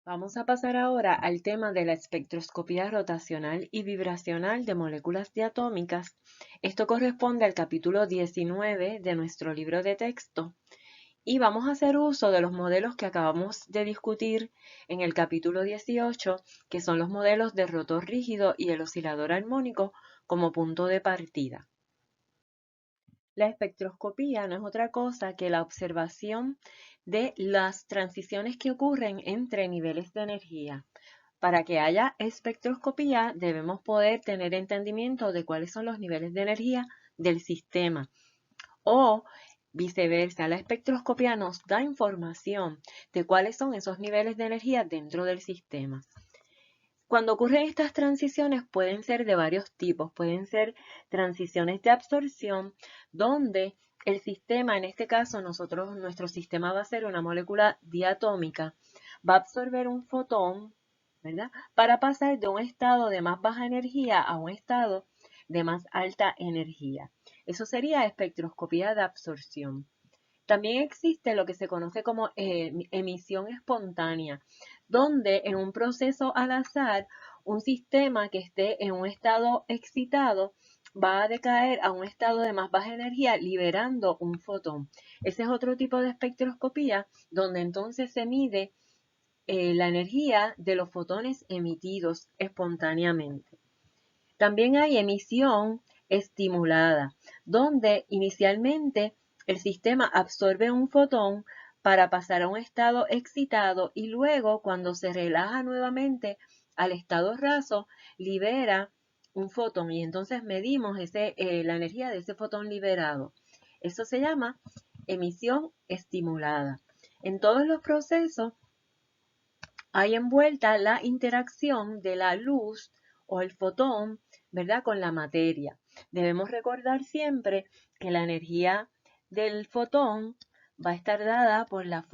Vamos a pasar ahora al tema de la espectroscopía rotacional y vibracional de moléculas diatómicas. Esto corresponde al capítulo 19 de nuestro libro de texto y vamos a hacer uso de los modelos que acabamos de discutir en el capítulo 18, que son los modelos de rotor rígido y el oscilador armónico como punto de partida. La espectroscopía no es otra cosa que la observación de las transiciones que ocurren entre niveles de energía. Para que haya espectroscopía debemos poder tener entendimiento de cuáles son los niveles de energía del sistema o viceversa. La espectroscopía nos da información de cuáles son esos niveles de energía dentro del sistema. Cuando ocurren estas transiciones pueden ser de varios tipos, pueden ser transiciones de absorción, donde el sistema, en este caso nuestro sistema va a ser una molécula diatómica, va a absorber un fotón, ¿verdad? Para pasar de un estado de más baja energía a un estado de más alta energía. Eso sería espectroscopía de absorción. También existe lo que se conoce como emisión espontánea, donde en un proceso al azar, un sistema que esté en un estado excitado va a decaer a un estado de más baja energía, liberando un fotón. Ese es otro tipo de espectroscopía, donde entonces se mide la energía de los fotones emitidos espontáneamente. También hay emisión estimulada, donde inicialmente el sistema absorbe un fotón para pasar a un estado excitado y luego cuando se relaja nuevamente al estado raso, libera un fotón y entonces medimos la energía de ese fotón liberado. Eso se llama emisión estimulada. En todos los procesos hay envuelta la interacción de la luz o el fotón, ¿verdad?, con la materia. Debemos recordar siempre que la energía del fotón va a estar dada por la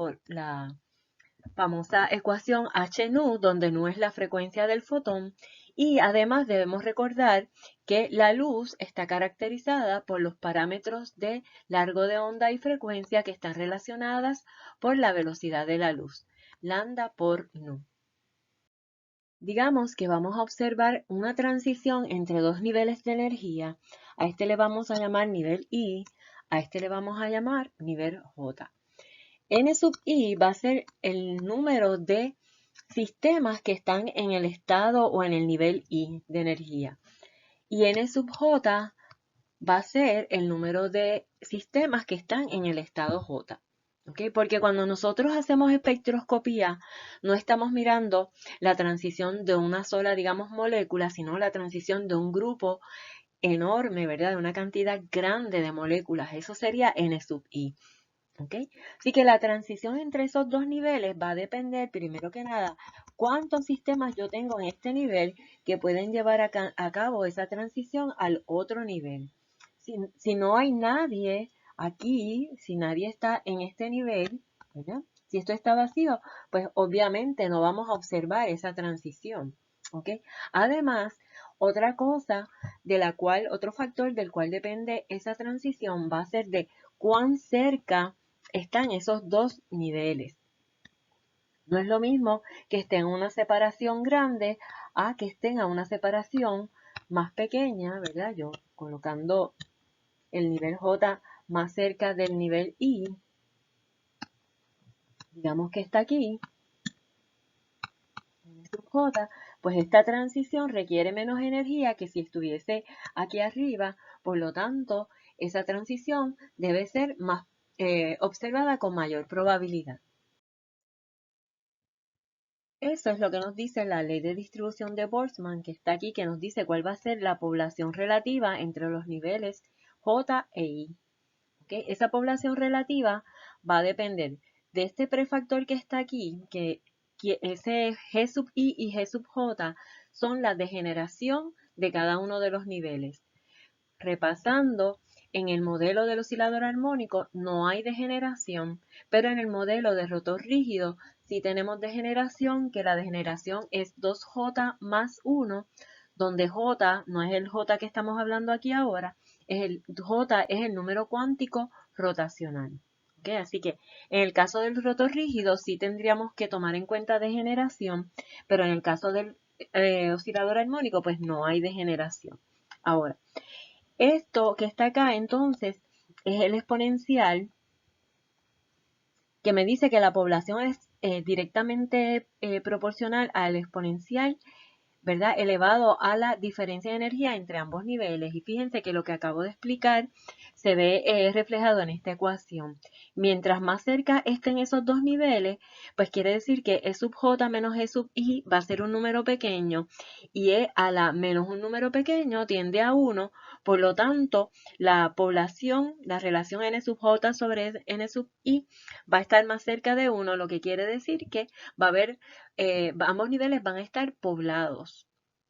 famosa ecuación h nu, donde nu es la frecuencia del fotón, y además debemos recordar que la luz está caracterizada por los parámetros de largo de onda y frecuencia que están relacionadas por la velocidad de la luz, lambda por nu. Digamos que vamos a observar una transición entre dos niveles de energía. A este le vamos a llamar nivel I, a este le vamos a llamar nivel J. N sub I va a ser el número de sistemas que están en el estado o en el nivel I de energía. Y N sub J va a ser el número de sistemas que están en el estado J. ¿Okay? Porque cuando nosotros hacemos espectroscopía, no estamos mirando la transición de una sola, digamos, molécula, sino la transición de un grupo enorme, ¿verdad? De una cantidad grande de moléculas. Eso sería N sub I. ¿Okay? Así que la transición entre esos dos niveles va a depender, primero que nada, cuántos sistemas yo tengo en este nivel que pueden llevar a cabo esa transición al otro nivel. Si no hay nadie aquí, si nadie está en este nivel, ¿verdad? Si esto está vacío, pues obviamente no vamos a observar esa transición. ¿Ok? Además, otra cosa otro factor del cual depende esa transición va a ser de cuán cerca están esos dos niveles. No es lo mismo que estén en una separación grande a que estén a una separación más pequeña, ¿verdad? Yo colocando el nivel J más cerca del nivel I, digamos que está aquí, en sub J, pues esta transición requiere menos energía que si estuviese aquí arriba, por lo tanto, esa transición debe ser más observada con mayor probabilidad. Eso es lo que nos dice la ley de distribución de Boltzmann, que está aquí, que nos dice cuál va a ser la población relativa entre los niveles J e I. ¿Okay? Esa población relativa va a depender de este prefactor que está aquí, que ese G sub I y G sub J son la degeneración de cada uno de los niveles. Repasando, en el modelo del oscilador armónico no hay degeneración, pero en el modelo de rotor rígido sí tenemos degeneración, que la degeneración es 2J más 1, donde J no es el J que estamos hablando aquí ahora, J es el número cuántico rotacional. ¿Ok? Así que en el caso del rotor rígido sí tendríamos que tomar en cuenta degeneración, pero en el caso del oscilador armónico pues no hay degeneración. Ahora, esto que está acá entonces es el exponencial que me dice que la población es directamente proporcional al exponencial, ¿verdad? Elevado a la diferencia de energía entre ambos niveles. Y fíjense que lo que acabo de explicar se ve reflejado en esta ecuación. Mientras más cerca estén esos dos niveles, pues quiere decir que E sub j menos E sub i va a ser un número pequeño y E a la menos un número pequeño tiende a 1. Por lo tanto, la población, la relación N sub j sobre N sub i va a estar más cerca de 1, lo que quiere decir que va a haber, ambos niveles van a estar poblados.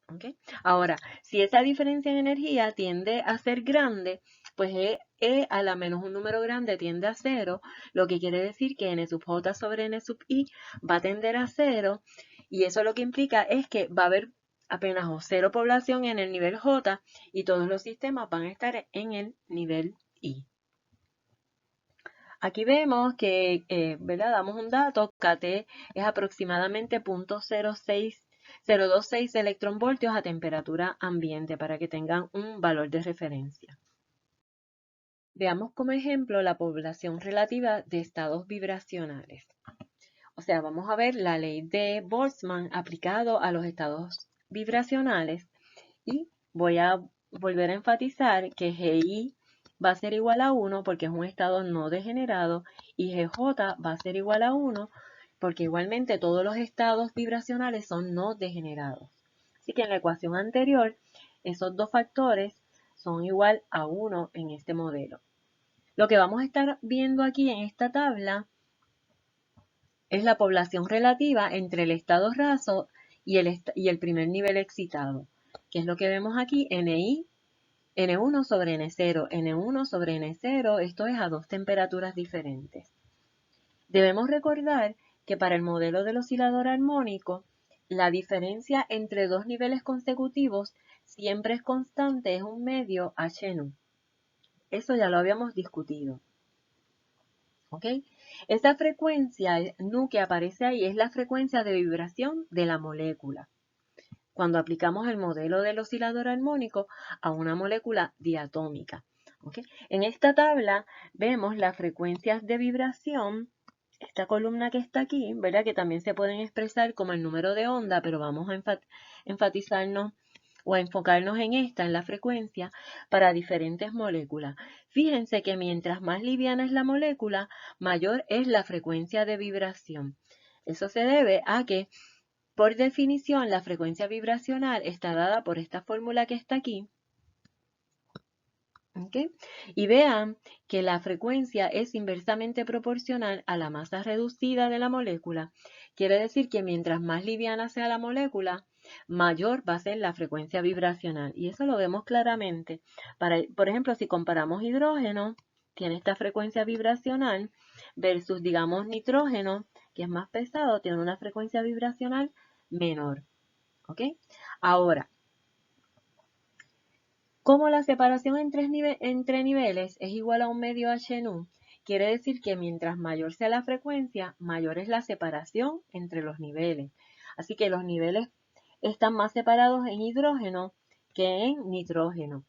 ¿Okay? Ahora, si esa diferencia en energía tiende a ser grande, pues E a la menos un número grande tiende a 0, lo que quiere decir que N sub j sobre N sub i va a tender a 0, y eso lo que implica es que va a haber apenas o 0 población en el nivel J y todos los sistemas van a estar en el nivel I. Aquí vemos que, ¿verdad? Damos un dato, KT es aproximadamente 0.026 electronvoltios a temperatura ambiente para que tengan un valor de referencia. Veamos como ejemplo la población relativa de estados vibracionales. O sea, vamos a ver la ley de Boltzmann aplicado a los estados vibracionales y voy a volver a enfatizar que GI va a ser igual a 1 porque es un estado no degenerado y GJ va a ser igual a 1 porque igualmente todos los estados vibracionales son no degenerados. Así que en la ecuación anterior, esos dos factores son igual a 1 en este modelo. Lo que vamos a estar viendo aquí en esta tabla es la población relativa entre el estado raso y el primer nivel excitado, que es lo que vemos aquí, NI, N1 sobre N0, N1 sobre N0, esto es a dos temperaturas diferentes. Debemos recordar que para el modelo del oscilador armónico, la diferencia entre dos niveles consecutivos siempre es constante, es un medio Hnu. Eso ya lo habíamos discutido. ¿Ok? Esa frecuencia nu que aparece ahí es la frecuencia de vibración de la molécula. Cuando aplicamos el modelo del oscilador armónico a una molécula diatómica. ¿Okay? En esta tabla vemos las frecuencias de vibración, esta columna que está aquí, ¿verdad? Que también se pueden expresar como el número de onda, pero vamos a enfatizarnos o a enfocarnos en esta, en la frecuencia, para diferentes moléculas. Fíjense que mientras más liviana es la molécula, mayor es la frecuencia de vibración. Eso se debe a que por definición, la frecuencia vibracional está dada por esta fórmula que está aquí. ¿Okay? Y vean que la frecuencia es inversamente proporcional a la masa reducida de la molécula. Quiere decir que mientras más liviana sea la molécula, mayor va a ser la frecuencia vibracional. Y eso lo vemos claramente. Por ejemplo, si comparamos hidrógeno, tiene esta frecuencia vibracional, versus, digamos, nitrógeno, que es más pesado, tiene una frecuencia vibracional menor. ¿Ok? Ahora, como la separación entre niveles es igual a un medio Hnu, quiere decir que mientras mayor sea la frecuencia, mayor es la separación entre los niveles. Así que los niveles están más separados en hidrógeno que en nitrógeno.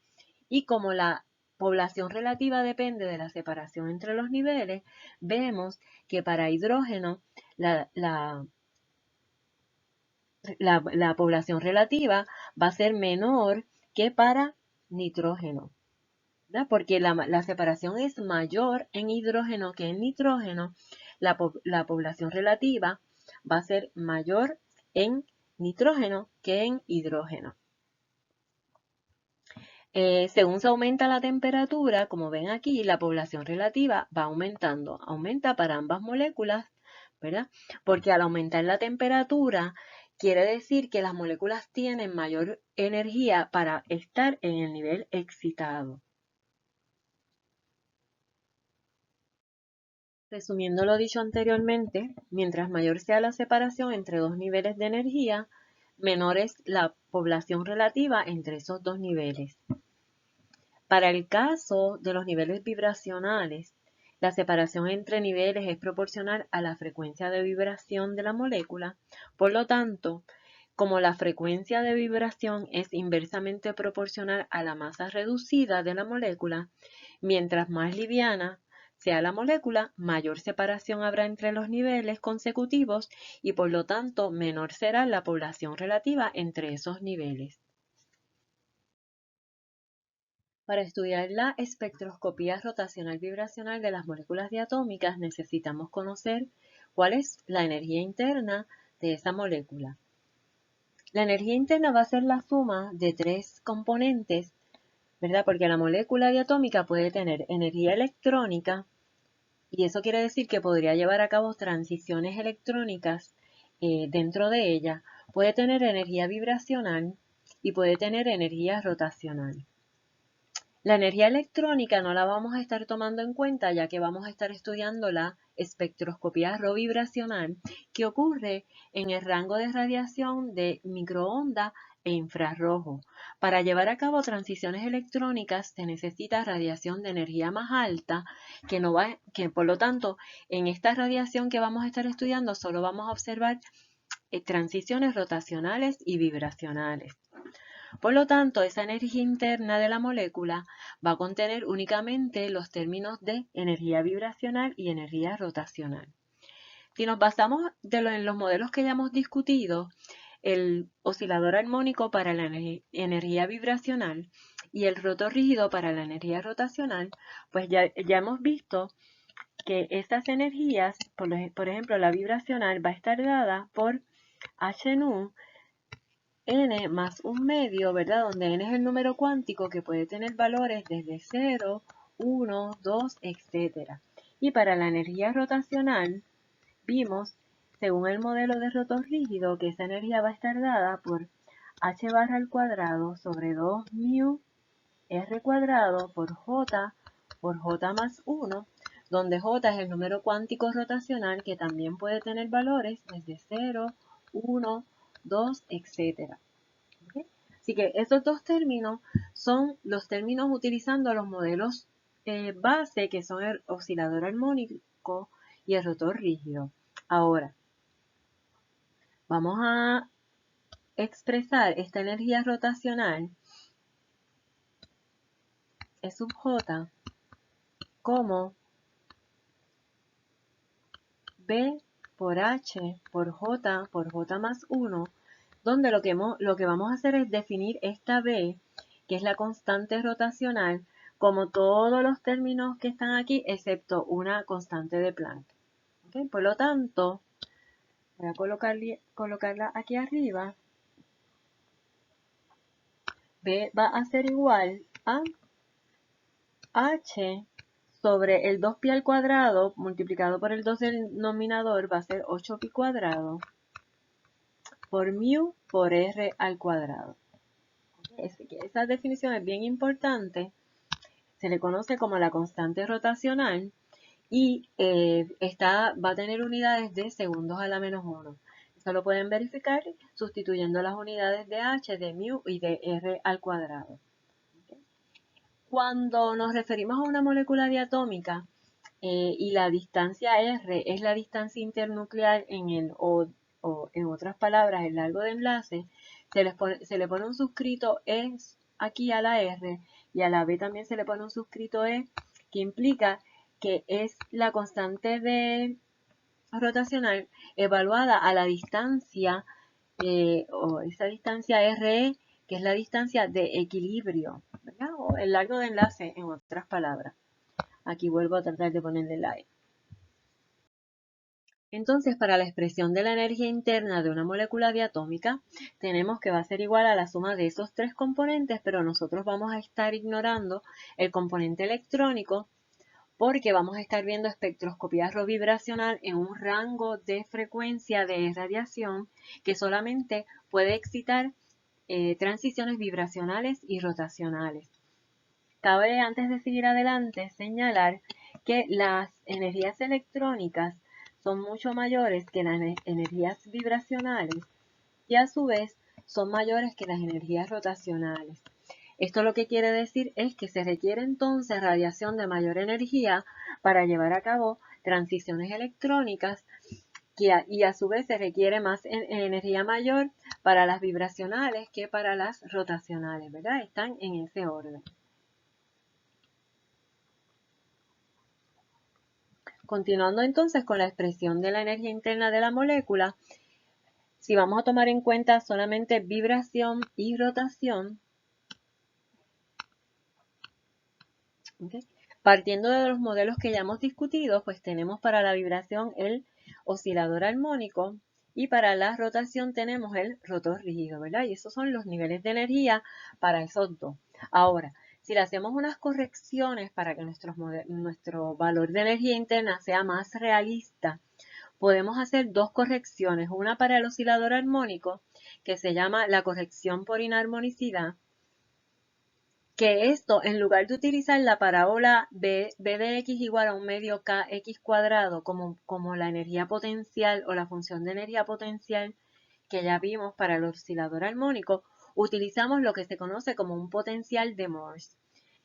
Y como la población relativa depende de la separación entre los niveles, vemos que para hidrógeno la población relativa va a ser menor que para nitrógeno, ¿verdad? Porque la separación es mayor en hidrógeno que en nitrógeno, la población relativa va a ser mayor en nitrógeno que en hidrógeno. Según se aumenta la temperatura, como ven aquí, la población relativa va aumentando. Aumenta para ambas moléculas, ¿verdad? Porque al aumentar la temperatura, quiere decir que las moléculas tienen mayor energía para estar en el nivel excitado. Resumiendo lo dicho anteriormente, mientras mayor sea la separación entre dos niveles de energía, menor es la población relativa entre esos dos niveles. Para el caso de los niveles vibracionales, La separación entre niveles es proporcional a la frecuencia de vibración de la molécula. Por lo tanto, como la frecuencia de vibración es inversamente proporcional a la masa reducida de la molécula, mientras más liviana sea la molécula, mayor separación habrá entre los niveles consecutivos y por lo tanto menor será la población relativa entre esos niveles. Para estudiar la espectroscopía rotacional vibracional de las moléculas diatómicas necesitamos conocer cuál es la energía interna de esa molécula. La energía interna va a ser la suma de tres componentes, ¿verdad? Porque la molécula diatómica puede tener energía electrónica, y eso quiere decir que podría llevar a cabo transiciones electrónicas dentro de ella. Puede tener energía vibracional y puede tener energía rotacional. La energía electrónica no la vamos a estar tomando en cuenta ya que vamos a estar estudiando la espectroscopía vibracional que ocurre en el rango de radiación de microondas e infrarrojo. Para llevar a cabo transiciones electrónicas se necesita radiación de energía más alta que por lo tanto en esta radiación que vamos a estar estudiando solo vamos a observar transiciones rotacionales y vibracionales. Por lo tanto, esa energía interna de la molécula va a contener únicamente los términos de energía vibracional y energía rotacional. Si nos basamos en los modelos que ya hemos discutido, el oscilador armónico para la energía vibracional y el rotorrígido para la energía rotacional, pues ya hemos visto que estas energías, por ejemplo, la vibracional va a estar dada por H nu n más un medio, ¿verdad? Donde n es el número cuántico que puede tener valores desde 0, 1, 2, etc. Y para la energía rotacional, vimos, según el modelo de rotorrígido, que esa energía va a estar dada por h barra al cuadrado sobre 2 mu r cuadrado por j más 1, donde j es el número cuántico rotacional que también puede tener valores desde 0, 1, 2, etc. ¿Okay? Así que esos dos términos son los términos utilizando los modelos base que son el oscilador armónico y el rotor rígido. Ahora, vamos a expresar esta energía rotacional E sub j como B por H por J más 1, donde lo que vamos a hacer es definir esta B, que es la constante rotacional, como todos los términos que están aquí, excepto una constante de Planck. ¿Okay? Por lo tanto, voy a colocarla aquí arriba. B va a ser igual a H sobre el 2pi al cuadrado multiplicado por el 2 del denominador va a ser 8pi cuadrado por mu por r al cuadrado. Esa definición es bien importante. Se le conoce como la constante rotacional y va a tener unidades de segundos a la menos 1. Eso lo pueden verificar sustituyendo las unidades de h, de mu y de r al cuadrado. Cuando nos referimos a una molécula diatómica y la distancia r es la distancia internuclear o en otras palabras el largo de enlace, se le pone un suscrito E aquí a la r y a la b también se le pone un suscrito E, que implica que es la constante de rotacional evaluada a la distancia o esa distancia RE, que es la distancia de equilibrio, ¿verdad? O el largo de enlace, en otras palabras. Aquí vuelvo a tratar de ponerle la E. Entonces, para la expresión de la energía interna de una molécula diatómica, tenemos que va a ser igual a la suma de esos tres componentes, pero nosotros vamos a estar ignorando el componente electrónico porque vamos a estar viendo espectroscopía vibracional en un rango de frecuencia de radiación que solamente puede excitar transiciones vibracionales y rotacionales. Cabe, antes de seguir adelante, señalar que las energías electrónicas son mucho mayores que las energías vibracionales y a su vez son mayores que las energías rotacionales. Esto lo que quiere decir es que se requiere entonces radiación de mayor energía para llevar a cabo transiciones electrónicas y a su vez se requiere más energía mayor para las vibracionales que para las rotacionales, ¿verdad? Están en ese orden. Continuando entonces con la expresión de la energía interna de la molécula, si vamos a tomar en cuenta solamente vibración y rotación, ¿okay? Partiendo de los modelos que ya hemos discutido, pues tenemos para la vibración el oscilador armónico y para la rotación tenemos el rotor rígido, ¿verdad? Y esos son los niveles de energía para esos dos. Ahora, si le hacemos unas correcciones para que nuestro valor de energía interna sea más realista, podemos hacer dos correcciones, una para el oscilador armónico, que se llama la corrección por inarmonicidad, que esto, en lugar de utilizar la parábola B de x igual a un medio kx cuadrado como la energía potencial o la función de energía potencial que ya vimos para el oscilador armónico, utilizamos lo que se conoce como un potencial de Morse.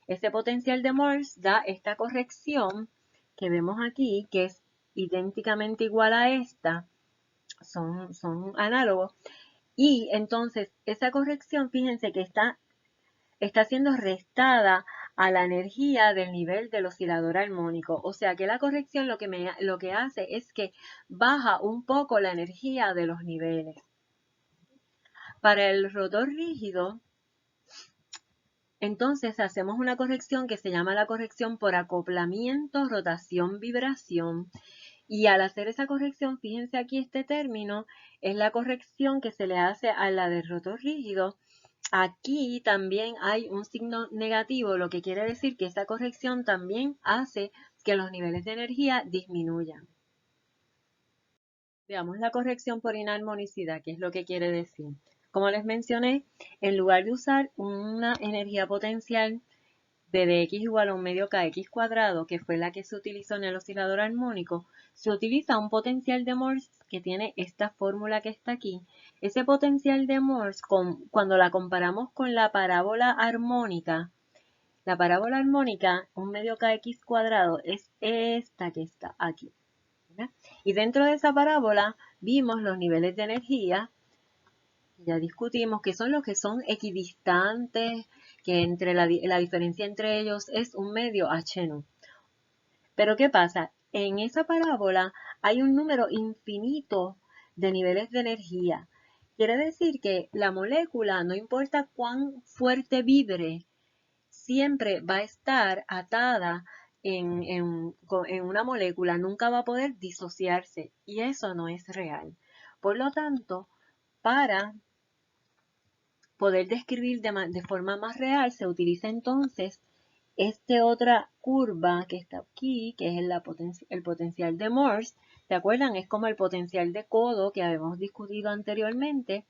Ese potencial de Morse da esta corrección que vemos aquí, que es idénticamente igual a esta, son análogos, y entonces esa corrección, fíjense que está siendo restada a la energía del nivel del oscilador armónico. O sea que la corrección lo que hace es que baja un poco la energía de los niveles. Para el rotor rígido, entonces hacemos una corrección que se llama la corrección por acoplamiento, rotación, vibración. Y al hacer esa corrección, fíjense aquí este término, es la corrección que se le hace a la del rotor rígido. Aquí también hay un signo negativo, lo que quiere decir que esta corrección también hace que los niveles de energía disminuyan. Veamos la corrección por inarmonicidad, ¿qué es lo que quiere decir? Como les mencioné, en lugar de usar una energía potencial de x igual a un medio kx cuadrado, que fue la que se utilizó en el oscilador armónico, se utiliza un potencial de Morse que tiene esta fórmula que está aquí. Ese potencial de Morse, cuando la comparamos con la parábola armónica, un medio kx cuadrado, es esta que está aquí, ¿verdad? Y dentro de esa parábola vimos los niveles de energía. Ya discutimos que son los que son equidistantes, que entre la diferencia entre ellos es un medio h-nu. Pero ¿qué pasa? En esa parábola hay un número infinito de niveles de energía. Quiere decir que la molécula, no importa cuán fuerte vibre, siempre va a estar atada en una molécula, nunca va a poder disociarse y eso no es real. Por lo tanto, para poder describir de forma más real, se utiliza entonces esta otra curva que está aquí, que es el potencial de Morse. ¿Se acuerdan? Es como el potencial de codo que habíamos discutido anteriormente.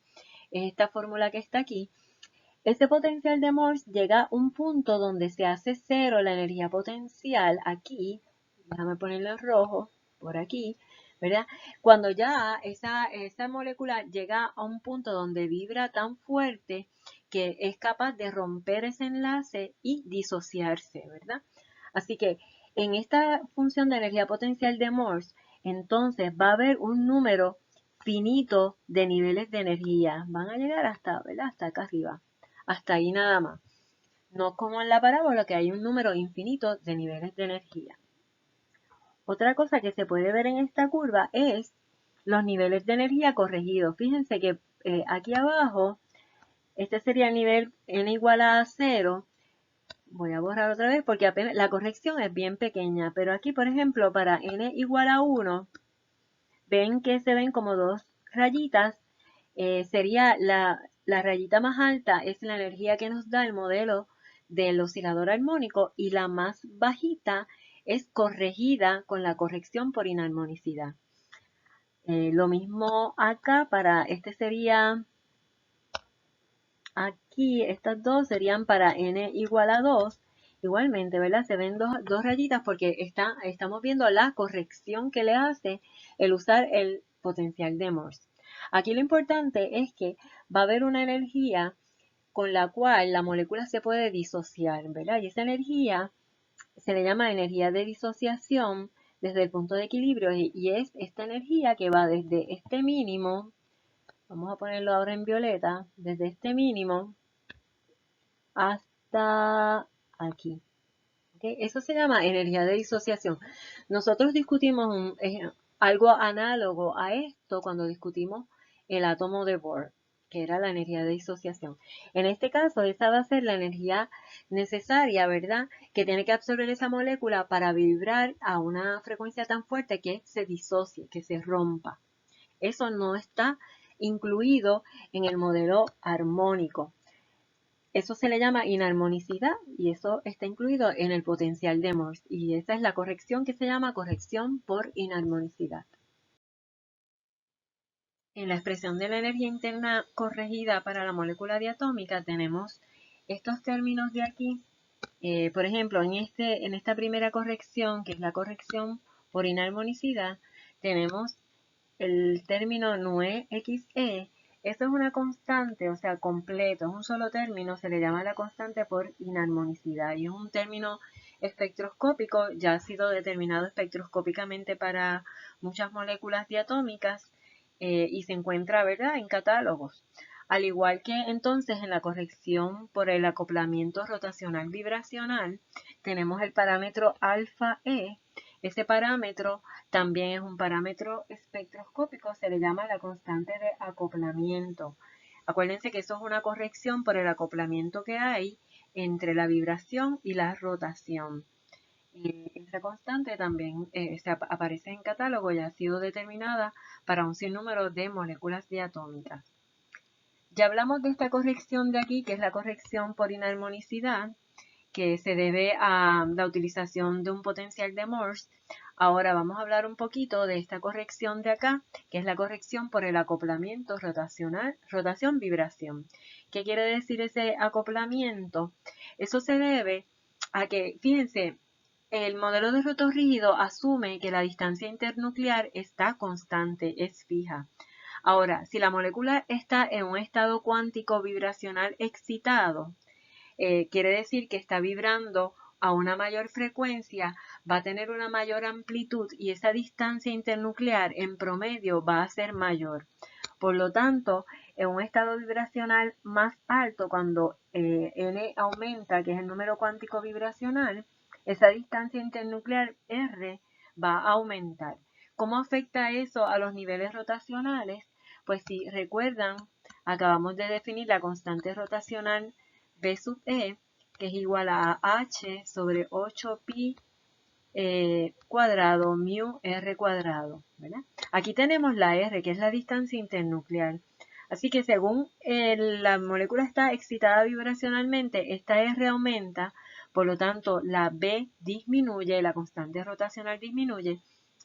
Es esta fórmula que está aquí. Ese potencial de Morse llega a un punto donde se hace cero la energía potencial aquí. Déjame ponerlo en rojo, por aquí, ¿verdad? Cuando ya esa molécula llega a un punto donde vibra tan fuerte que es capaz de romper ese enlace y disociarse, ¿verdad? Así que en esta función de energía potencial de Morse, entonces va a haber un número finito de niveles de energía. Van a llegar hasta, ¿verdad? Hasta acá arriba. Hasta ahí nada más. No como en la parábola que hay un número infinito de niveles de energía. Otra cosa que se puede ver en esta curva es los niveles de energía corregidos. Fíjense que aquí abajo, este sería el nivel n igual a 0. Voy a borrar otra vez porque apenas, la corrección es bien pequeña. Pero aquí, por ejemplo, para n igual a 1, ven que se ven como dos rayitas. Sería la rayita más alta es la energía que nos da el modelo del oscilador armónico y la más bajita es corregida con la corrección por inarmonicidad. Lo mismo acá para este sería, aquí estas dos serían para n igual a 2. Igualmente, ¿verdad? Se ven dos rayitas porque estamos viendo la corrección que le hace el usar el potencial de Morse. Aquí lo importante es que va a haber una energía con la cual la molécula se puede disociar, ¿verdad? Y esa energía se le llama energía de disociación desde el punto de equilibrio y es esta energía que va desde este mínimo, vamos a ponerlo ahora en violeta, desde este mínimo hasta aquí. ¿Okay? Eso se llama energía de disociación. Nosotros discutimos algo análogo a esto cuando discutimos el átomo de Bohr, que era la energía de disociación. En este caso, esa va a ser la energía necesaria, ¿verdad? Que tiene que absorber esa molécula para vibrar a una frecuencia tan fuerte que se disocie, que se rompa. Eso no está incluido en el modelo armónico. Eso se le llama inarmonicidad y eso está incluido en el potencial de Morse. Y esa es la corrección que se llama corrección por inarmonicidad. En la expresión de la energía interna corregida para la molécula diatómica tenemos estos términos de aquí. Por ejemplo, en esta primera corrección, que es la corrección por inarmonicidad, tenemos el término NUE-XE. Eso es una constante, o sea, completo, es un solo término, se le llama la constante por inarmonicidad y es un término espectroscópico, ya ha sido determinado espectroscópicamente para muchas moléculas diatómicas y se encuentra, ¿verdad?, en catálogos. Al igual que entonces en la corrección por el acoplamiento rotacional vibracional, tenemos el parámetro alfa E. Ese parámetro también es un parámetro espectroscópico, se le llama la constante de acoplamiento. Acuérdense que eso es una corrección por el acoplamiento que hay entre la vibración y la rotación. Esa constante también aparece en catálogo y ha sido determinada para un sinnúmero de moléculas diatómicas. Ya hablamos de esta corrección de aquí, que es la corrección por inarmonicidad, que se debe a la utilización de un potencial de Morse. Ahora vamos a hablar un poquito de esta corrección de acá, que es la corrección por el acoplamiento rotacional, rotación-vibración. ¿Qué quiere decir ese acoplamiento? Eso se debe a que, fíjense, el modelo de rotor rígido asume que la distancia internuclear está constante, es fija. Ahora, si la molécula está en un estado cuántico vibracional excitado, quiere decir que está vibrando a una mayor frecuencia, va a tener una mayor amplitud y esa distancia internuclear en promedio va a ser mayor. Por lo tanto, en un estado vibracional más alto, cuando n aumenta, que es el número cuántico vibracional, esa distancia internuclear R va a aumentar. ¿Cómo afecta eso a los niveles rotacionales? Pues si recuerdan, acabamos de definir la constante rotacional B sub E, que es igual a H sobre 8pi cuadrado mu R cuadrado, ¿verdad? Aquí tenemos la R, que es la distancia internuclear. Así que según la molécula está excitada vibracionalmente, esta R aumenta, por lo tanto la B disminuye, la constante rotacional disminuye,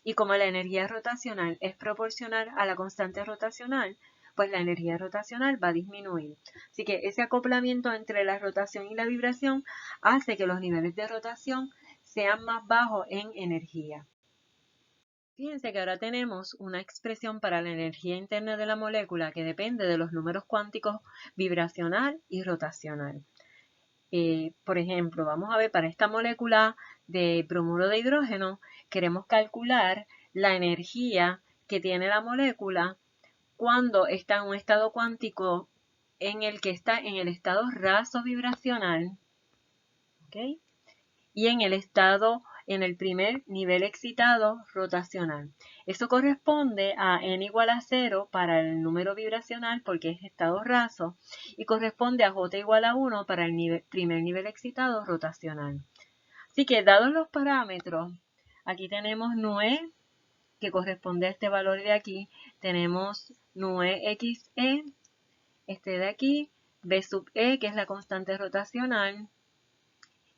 y como la energía rotacional es proporcional a la constante rotacional, pues la energía rotacional va a disminuir. Así que ese acoplamiento entre la rotación y la vibración hace que los niveles de rotación sean más bajos en energía. Fíjense que ahora tenemos una expresión para la energía interna de la molécula que depende de los números cuánticos vibracional y rotacional. Por ejemplo, vamos a ver para esta molécula de bromuro de hidrógeno, queremos calcular la energía que tiene la molécula cuando está en un estado cuántico en el que está en el estado raso vibracional, ¿ok? Y en el primer nivel excitado rotacional. Eso corresponde a n igual a 0 para el número vibracional porque es estado raso y corresponde a j igual a 1 para el primer nivel excitado rotacional. Así que dados los parámetros, aquí tenemos NUE, que corresponde a este valor de aquí, tenemos NUE-XE, este de aquí, B sub E, que es la constante rotacional,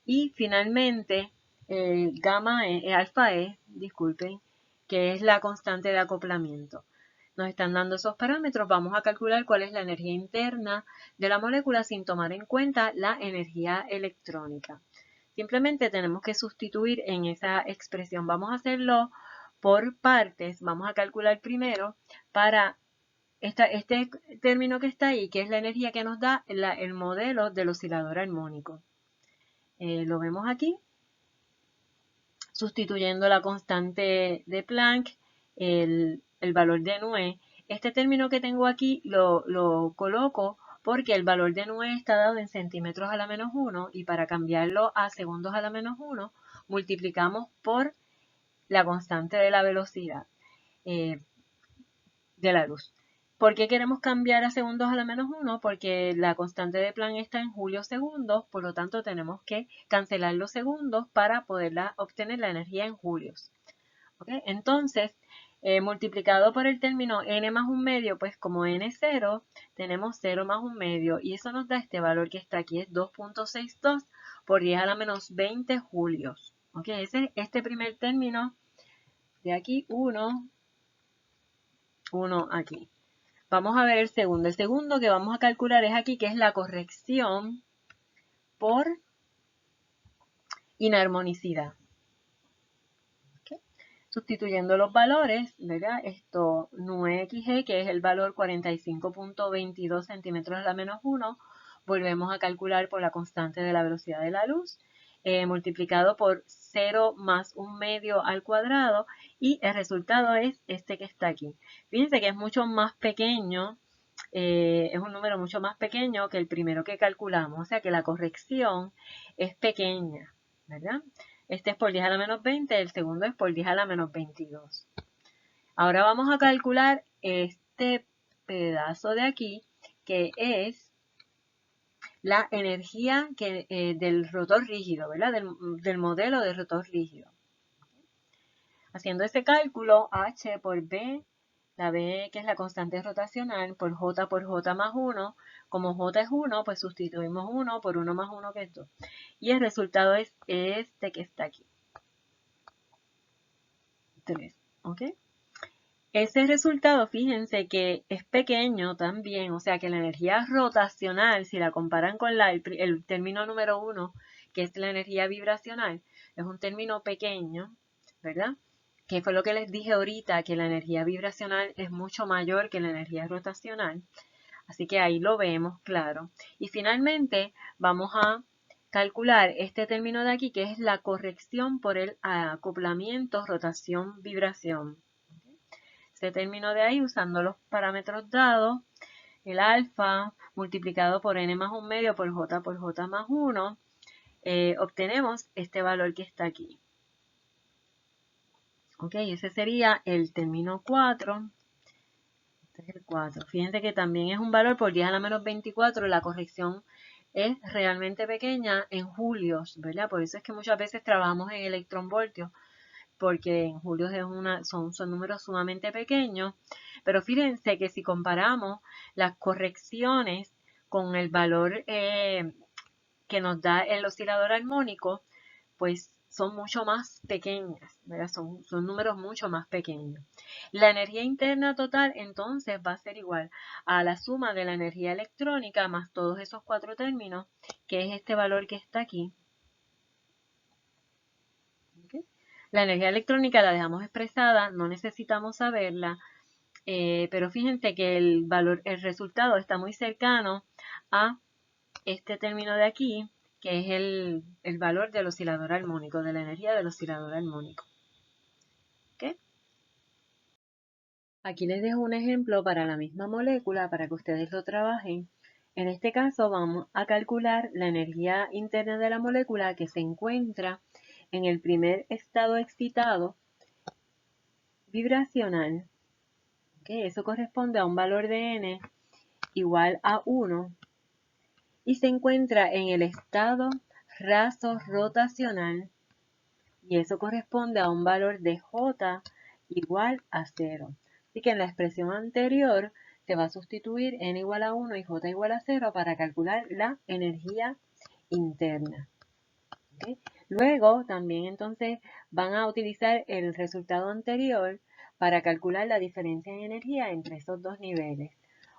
y finalmente alfa E, disculpen, que es la constante de acoplamiento. Nos están dando esos parámetros, vamos a calcular cuál es la energía interna de la molécula sin tomar en cuenta la energía electrónica. Simplemente tenemos que sustituir en esa expresión. Vamos a hacerlo por partes. Vamos a calcular primero para este término que está ahí, que es la energía que nos da el modelo del oscilador armónico. Lo vemos aquí, sustituyendo la constante de Planck, el valor de Nue. Este término que tengo aquí lo coloco porque el valor de Nue está dado en centímetros a la menos 1 y para cambiarlo a segundos a la menos 1 multiplicamos por la constante de la velocidad de la luz. ¿Por qué queremos cambiar a segundos a la menos 1? Porque la constante de Planck está en julios segundos, por lo tanto tenemos que cancelar los segundos para poder obtener la energía en julios. ¿Okay? Entonces, multiplicado por el término n más un medio, pues como n0, tenemos 0 más un medio y eso nos da este valor que está aquí, es 2.62 por 10 a la menos 20 julios. ¿Okay? Este primer término de aquí, 1 aquí. Vamos a ver el segundo. El segundo que vamos a calcular es aquí, que es la corrección por inarmonicidad. ¿Okay? Sustituyendo los valores, ¿verdad? Esto, NUXG, que es el valor 45.22 centímetros a la menos 1, volvemos a calcular por la constante de la velocidad de la luz, multiplicado por 0 más un medio al cuadrado, y el resultado es este que está aquí. Fíjense que es mucho más pequeño, es un número mucho más pequeño que el primero que calculamos, o sea que la corrección es pequeña, ¿verdad? Este es por 10 a la menos 20, el segundo es por 10 a la menos 22. Ahora vamos a calcular este pedazo de aquí, que es la energía del rotor rígido, ¿verdad? Del modelo de rotor rígido. Haciendo ese cálculo, H por B, la B que es la constante rotacional, por J más 1, como J es 1, pues sustituimos 1 por 1 más 1 que es 2. Y el resultado es este que está aquí. 3, ¿ok? Ese resultado, fíjense que es pequeño también, o sea que la energía rotacional, si la comparan con el término número 1, que es la energía vibracional, es un término pequeño, ¿verdad? Que fue lo que les dije ahorita, que la energía vibracional es mucho mayor que la energía rotacional. Así que ahí lo vemos, claro. Y finalmente vamos a calcular este término de aquí, que es la corrección por el acoplamiento rotación-vibración. Este término de ahí, usando los parámetros dados, el alfa multiplicado por n más un medio por j más 1, obtenemos este valor que está aquí. Ok, ese sería el término 4. Este es el 4. Fíjense que también es un valor por 10 a la menos 24. La corrección es realmente pequeña en julios, ¿verdad? Por eso es que muchas veces trabajamos en electronvoltios, porque en julios son números sumamente pequeños. Pero fíjense que si comparamos las correcciones con el valor que nos da el oscilador armónico, pues son mucho más pequeñas, ¿verdad? Son números mucho más pequeños. La energía interna total entonces va a ser igual a la suma de la energía electrónica más todos esos cuatro términos, que es este valor que está aquí. ¿Okay? La energía electrónica la dejamos expresada, no necesitamos saberla, pero fíjense que el resultado está muy cercano a este término de aquí, que es el valor del oscilador armónico, de la energía del oscilador armónico. ¿Okay? Aquí les dejo un ejemplo para la misma molécula para que ustedes lo trabajen. En este caso vamos a calcular la energía interna de la molécula que se encuentra en el primer estado excitado vibracional. ¿Okay? Eso corresponde a un valor de n igual a 1 y se encuentra en el estado raso rotacional y eso corresponde a un valor de J igual a 0. Así que en la expresión anterior se va a sustituir n igual a 1 y J igual a 0 para calcular la energía interna. ¿Okay? Luego también entonces van a utilizar el resultado anterior para calcular la diferencia en energía entre esos dos niveles.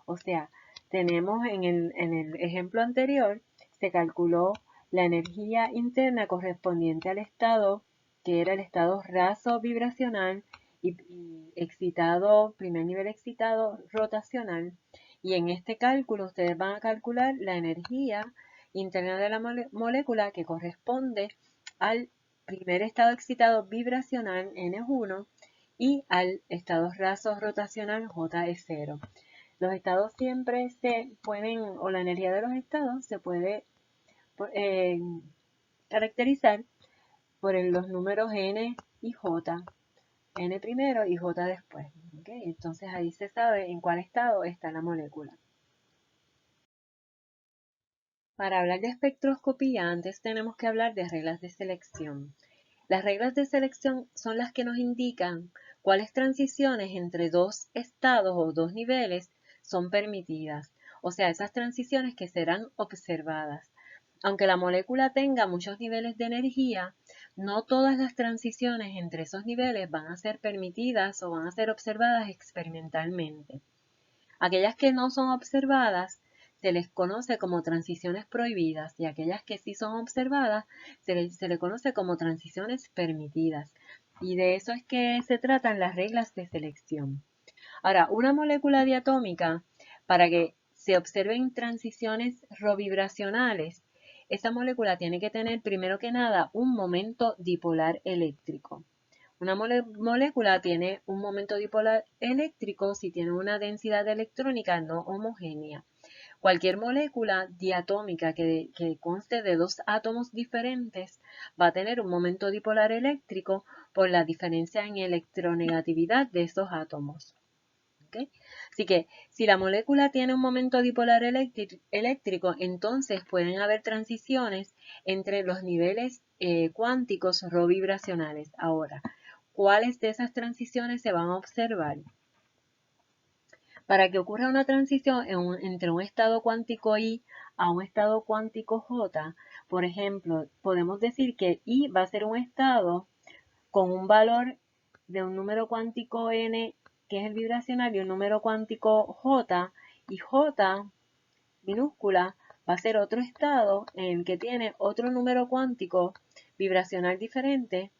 O sea, tenemos en el ejemplo anterior, se calculó la energía interna correspondiente al estado, que era el estado raso vibracional, y excitado, primer nivel excitado rotacional. Y en este cálculo ustedes van a calcular la energía interna de la molécula que corresponde al primer estado excitado vibracional N1 y al estado raso rotacional JE0. Los estados siempre se pueden, o la energía de los estados se puede eh, caracterizar por los números N y J. N primero y J después. ¿Okay? Entonces ahí se sabe en cuál estado está la molécula. Para hablar de espectroscopía, antes tenemos que hablar de reglas de selección. Las reglas de selección son las que nos indican cuáles transiciones entre dos estados o dos niveles son permitidas, o sea, esas transiciones que serán observadas. Aunque la molécula tenga muchos niveles de energía, no todas las transiciones entre esos niveles van a ser permitidas o van a ser observadas experimentalmente. Aquellas que no son observadas se les conoce como transiciones prohibidas y aquellas que sí son observadas se le conoce como transiciones permitidas. Y de eso es que se tratan las reglas de selección. Ahora, una molécula diatómica, para que se observen transiciones rovibracionales, esa molécula tiene que tener primero que nada un momento dipolar eléctrico. Una molécula tiene un momento dipolar eléctrico si tiene una densidad electrónica no homogénea. Cualquier molécula diatómica que conste de dos átomos diferentes va a tener un momento dipolar eléctrico por la diferencia en electronegatividad de esos átomos. ¿Okay? Así que si la molécula tiene un momento dipolar eléctrico, entonces pueden haber transiciones entre los niveles cuánticos rovibracionales. Ahora, ¿cuáles de esas transiciones se van a observar? Para que ocurra una transición entre un estado cuántico I a un estado cuántico J, por ejemplo, podemos decir que I va a ser un estado con un valor de un número cuántico N, que es el vibracional, y un número cuántico J, y J minúscula va a ser otro estado en el que tiene otro número cuántico vibracional diferente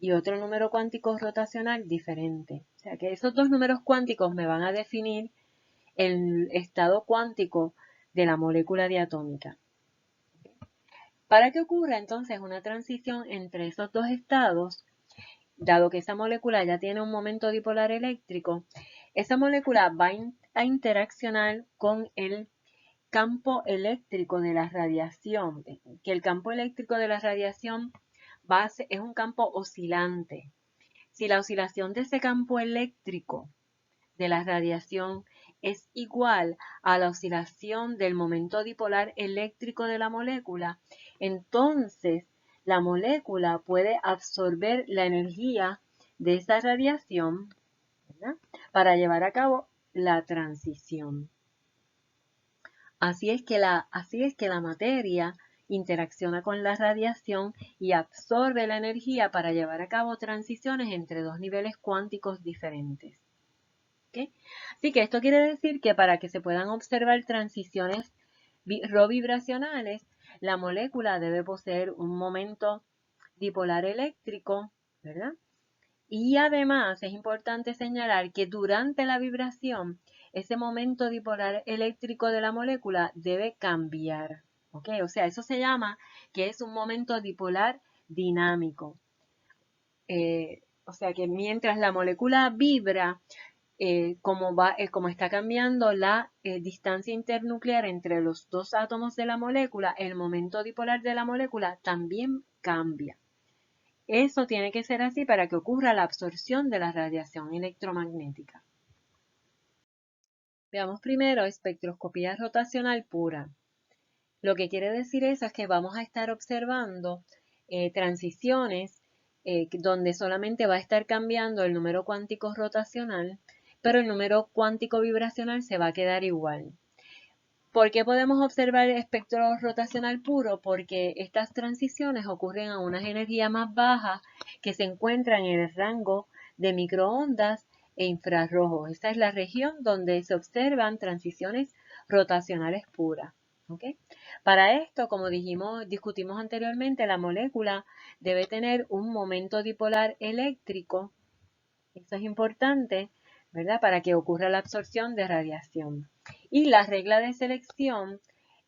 y otro número cuántico rotacional diferente. O sea que esos dos números cuánticos me van a definir el estado cuántico de la molécula diatómica. Para que ocurra entonces una transición entre esos dos estados, dado que esa molécula ya tiene un momento dipolar eléctrico, esa molécula va a interaccionar con el campo eléctrico de la radiación, que el campo eléctrico de la radiación es un campo oscilante. Si la oscilación de ese campo eléctrico de la radiación es igual a la oscilación del momento dipolar eléctrico de la molécula, entonces la molécula puede absorber la energía de esa radiación, ¿verdad?, para llevar a cabo la transición. Así es que la materia interacciona con la radiación y absorbe la energía para llevar a cabo transiciones entre dos niveles cuánticos diferentes. ¿Okay? Así que esto quiere decir que para que se puedan observar transiciones rovibracionales, la molécula debe poseer un momento dipolar eléctrico, ¿verdad? Y además es importante señalar que durante la vibración, ese momento dipolar eléctrico de la molécula debe cambiar. ¿Ok? O sea, eso se llama que es un momento dipolar dinámico. O sea que mientras la molécula vibra, como está cambiando la distancia internuclear entre los dos átomos de la molécula, el momento dipolar de la molécula también cambia. Eso tiene que ser así para que ocurra la absorción de la radiación electromagnética. Veamos primero espectroscopía rotacional pura. Lo que quiere decir eso es que vamos a estar observando transiciones donde solamente va a estar cambiando el número cuántico rotacional, pero el número cuántico vibracional se va a quedar igual. ¿Por qué podemos observar el espectro rotacional puro? Porque estas transiciones ocurren a unas energías más bajas que se encuentran en el rango de microondas e infrarrojos. Esta es la región donde se observan transiciones rotacionales puras. ¿Okay? Para esto, como discutimos anteriormente, la molécula debe tener un momento dipolar eléctrico Eso es importante, ¿verdad? Para que ocurra la absorción de radiación. Y la regla de selección,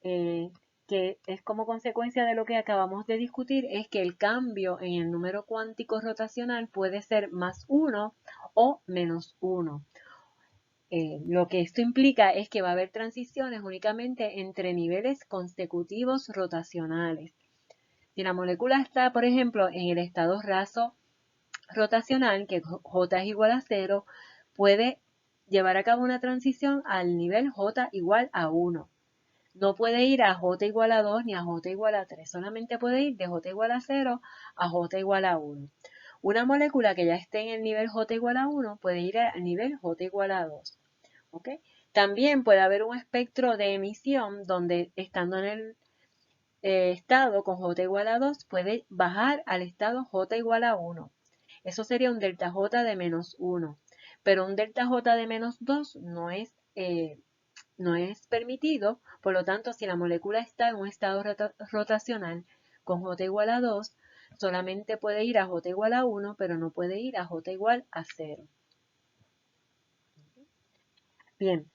que es como consecuencia de lo que acabamos de discutir, es que el cambio en el número cuántico rotacional puede ser +1 o -1. Lo que esto implica es que va a haber transiciones únicamente entre niveles consecutivos rotacionales. Si la molécula está, por ejemplo, en el estado raso rotacional, que J es igual a 0, puede llevar a cabo una transición al nivel J igual a 1. No puede ir a J igual a 2 ni a J igual a 3, solamente puede ir de J igual a 0 a J igual a 1. Una molécula que ya esté en el nivel J igual a 1 puede ir al nivel J igual a 2. ¿Okay? También puede haber un espectro de emisión donde estando en el estado con J igual a 2 puede bajar al estado J igual a 1. Eso sería un delta J de -1. Pero un delta J de -2 no es permitido. Por lo tanto, si la molécula está en un estado rotacional con J igual a 2, solamente puede ir a J igual a 1, pero no puede ir a J igual a 0. Bien,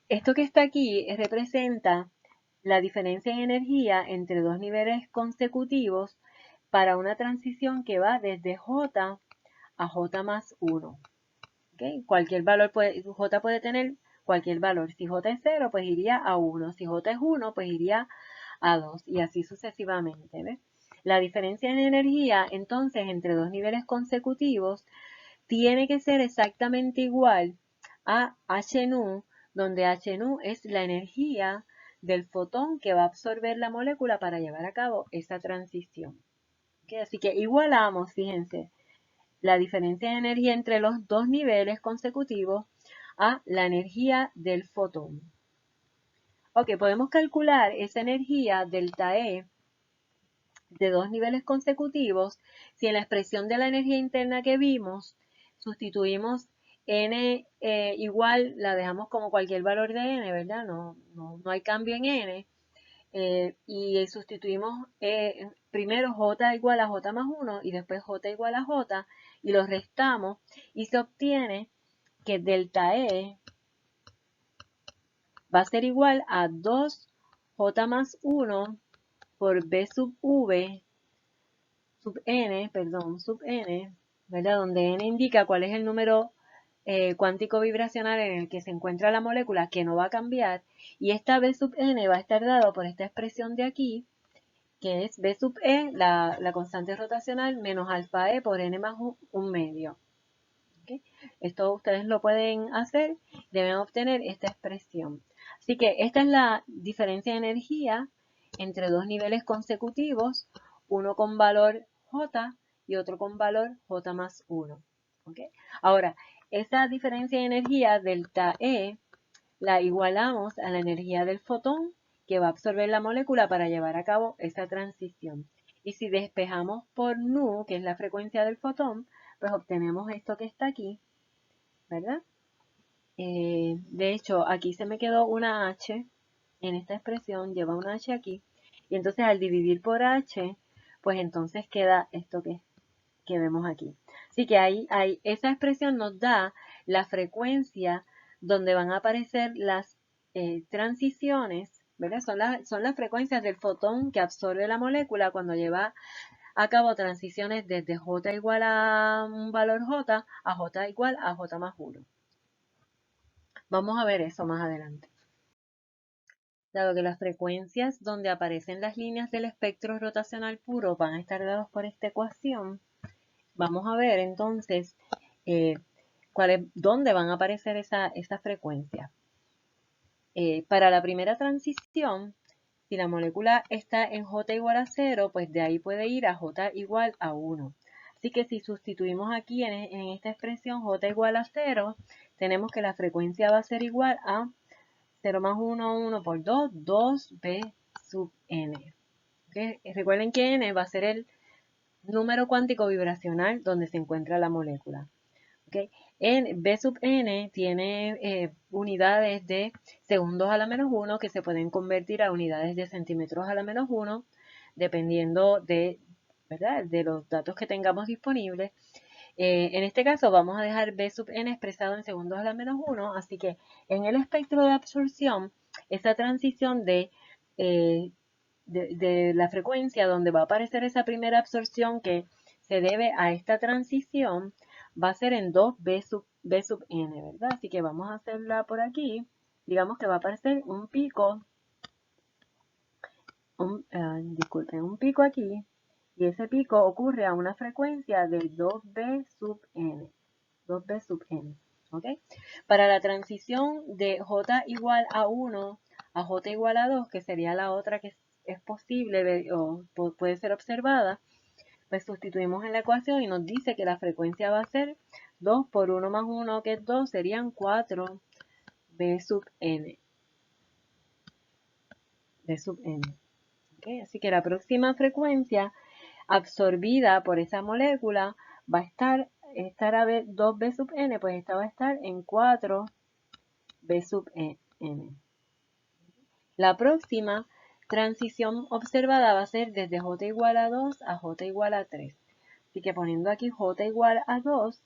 esto que está aquí representa la diferencia en energía entre dos niveles consecutivos para una transición que va desde J a J más 1. ¿Okay? Cualquier valor J puede tener cualquier valor. Si J es 0, pues iría a 1. Si J es 1, pues iría a 2. Y así sucesivamente. ¿Ves? La diferencia en energía, entonces, entre dos niveles consecutivos, tiene que ser exactamente igual a Hnu, donde Hnu es la energía del fotón que va a absorber la molécula para llevar a cabo esa transición. ¿Okay? Así que igualamos, fíjense, la diferencia de energía entre los dos niveles consecutivos a la energía del fotón. Ok, podemos calcular esa energía delta E de dos niveles consecutivos si en la expresión de la energía interna que vimos sustituimos n igual, la dejamos como cualquier valor de n, ¿verdad? No hay cambio en n. Y sustituimos primero J igual a J más 1 y después J igual a J y los restamos y se obtiene que delta E va a ser igual a 2J más 1 por B sub V sub n, perdón, sub n, ¿verdad? Donde n indica cuál es el número cuántico vibracional en el que se encuentra la molécula, que no va a cambiar, y esta B sub n va a estar dado por esta expresión de aquí, que es B sub e, la constante rotacional, menos alfa e por n más un medio. ¿Okay? Esto ustedes lo pueden hacer, deben obtener esta expresión. Así que esta es la diferencia de energía entre dos niveles consecutivos, uno con valor J y otro con valor J más 1. ¿Okay? Ahora, esa diferencia de energía delta E la igualamos a la energía del fotón que va a absorber la molécula para llevar a cabo esa transición. Y si despejamos por nu, que es la frecuencia del fotón, pues obtenemos esto que está aquí, ¿verdad? De hecho, aquí se me quedó una H en esta expresión, lleva una H aquí, y entonces al dividir por H, pues entonces queda esto que vemos aquí. Así que esa expresión nos da la frecuencia donde van a aparecer las transiciones, ¿verdad? Son las frecuencias del fotón que absorbe la molécula cuando lleva a cabo transiciones desde J igual a un valor J a J igual a J más 1. Vamos a ver eso más adelante. Dado que las frecuencias donde aparecen las líneas del espectro rotacional puro van a estar dados por esta ecuación, vamos a ver entonces dónde van a aparecer esas frecuencias. Para la primera transición, si la molécula está en J igual a 0, pues de ahí puede ir a J igual a 1. Así que si sustituimos aquí en esta expresión J igual a 0, tenemos que la frecuencia va a ser igual a 0 más 1, 1 por 2, 2B sub n. ¿Okay? Recuerden que n va a ser el número cuántico vibracional donde se encuentra la molécula. ¿Okay? B sub n tiene unidades de segundos a la -1 que se pueden convertir a unidades de centímetros a la -1 dependiendo ¿verdad? De los datos que tengamos disponibles. En este caso vamos a dejar B sub n expresado en segundos a la menos 1, así que en el espectro de absorción, esa transición de la frecuencia donde va a aparecer esa primera absorción que se debe a esta transición, va a ser en 2B B sub n, ¿verdad? Así que vamos a hacerla por aquí. Digamos que va a aparecer un pico, disculpen, un pico aquí, y ese pico ocurre a una frecuencia de 2B sub n. 2B sub n. ¿Ok? Para la transición de J igual a 1 a J igual a 2, que sería la otra que es posible o puede ser observada, pues sustituimos en la ecuación y nos dice que la frecuencia va a ser 2 por 1 más 1, que es 2, serían 4B sub n. B sub n. ¿Okay? Así que la próxima frecuencia absorbida por esa molécula va a estar a 2B sub n, pues esta va a estar en 4B sub n. La próxima transición observada va a ser desde J igual a 2 a J igual a 3. Así que poniendo aquí J igual a 2,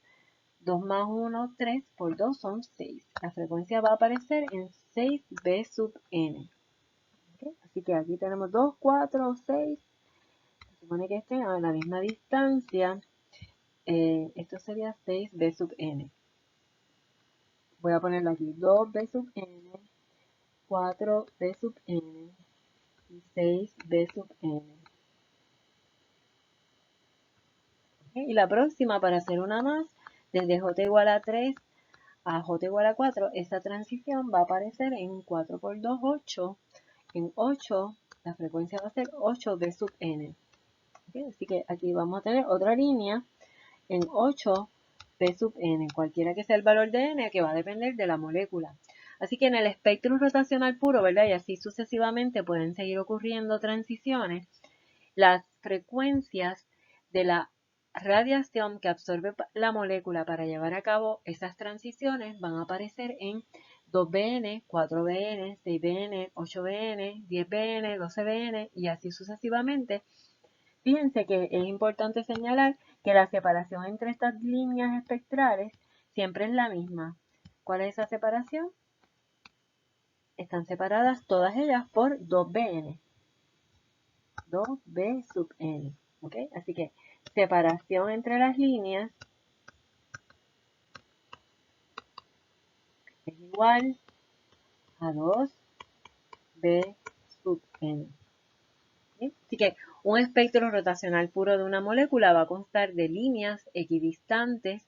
2 más 1, 3 por 2 son 6. La frecuencia va a aparecer en 6B sub n. ¿Okay? Así que aquí tenemos 2, 4, 6. Se supone que estén a la misma distancia. Esto sería 6B sub n. Voy a ponerlo aquí. 2B sub n, 4B sub n y 6B sub n. ¿Okay? Y la próxima, para hacer una más, desde J igual a 3 a J igual a 4, esa transición va a aparecer en 4 por 2, 8. En 8, la frecuencia va a ser 8B sub n. ¿Okay? Así que aquí vamos a tener otra línea en 8B sub n, cualquiera que sea el valor de n, que va a depender de la molécula. Así que en el espectro rotacional puro, ¿verdad? Y así sucesivamente pueden seguir ocurriendo transiciones. Las frecuencias de la radiación que absorbe la molécula para llevar a cabo esas transiciones van a aparecer en 2Bn, 4Bn, 6Bn, 8Bn, 10Bn, 12Bn y así sucesivamente. Fíjense que es importante señalar que la separación entre estas líneas espectrales siempre es la misma. ¿Cuál es esa separación? Están separadas todas ellas por 2Bn. 2B sub n. ¿Ok? Así que separación entre las líneas es igual a 2B sub n. ¿Ok? Así que un espectro rotacional puro de una molécula va a constar de líneas equidistantes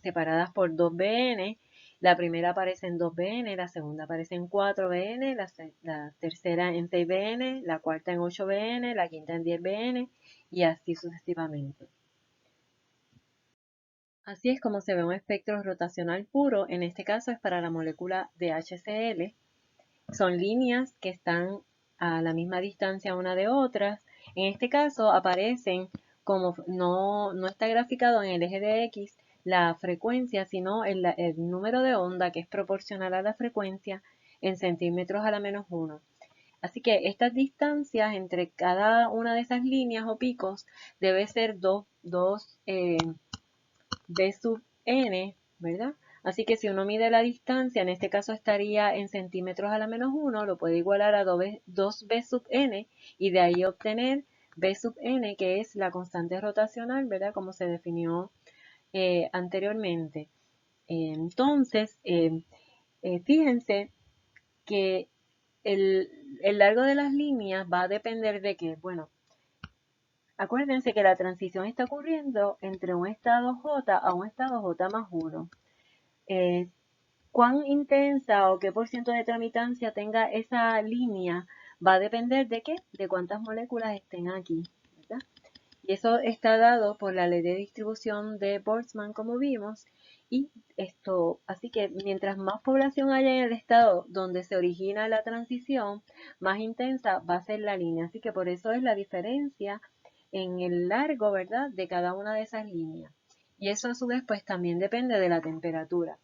separadas por 2Bn. La primera aparece en 2Bn, la segunda aparece en 4Bn, la tercera en 6Bn, la cuarta en 8Bn, la quinta en 10Bn y así sucesivamente. Así es como se ve un espectro rotacional puro. En este caso es para la molécula de HCl. Son líneas que están a la misma distancia una de otras. En este caso aparecen como no está graficado en el eje de X la frecuencia, sino el número de onda que es proporcional a la frecuencia en centímetros a la menos 1. Así que estas distancias entre cada una de esas líneas o picos debe ser 2 B sub n, ¿verdad? Así que si uno mide la distancia, en este caso estaría en centímetros a la menos 1, lo puede igualar a 2B sub n y de ahí obtener B sub n, que es la constante rotacional, ¿verdad? Como se definió anteriormente. Entonces, fíjense que el largo de las líneas va a depender de que, bueno, acuérdense que la transición está ocurriendo entre un estado J a un estado J más 1. Cuán intensa o qué por ciento de tramitancia tenga esa línea va a depender de qué, de cuántas moléculas estén aquí, ¿verdad? Y eso está dado por la ley de distribución de Boltzmann, como vimos, y así que mientras más población haya en el estado donde se origina la transición, más intensa va a ser la línea. Así que por eso es la diferencia en el largo, ¿verdad?, de cada una de esas líneas. Y eso a su vez pues también depende de la temperatura.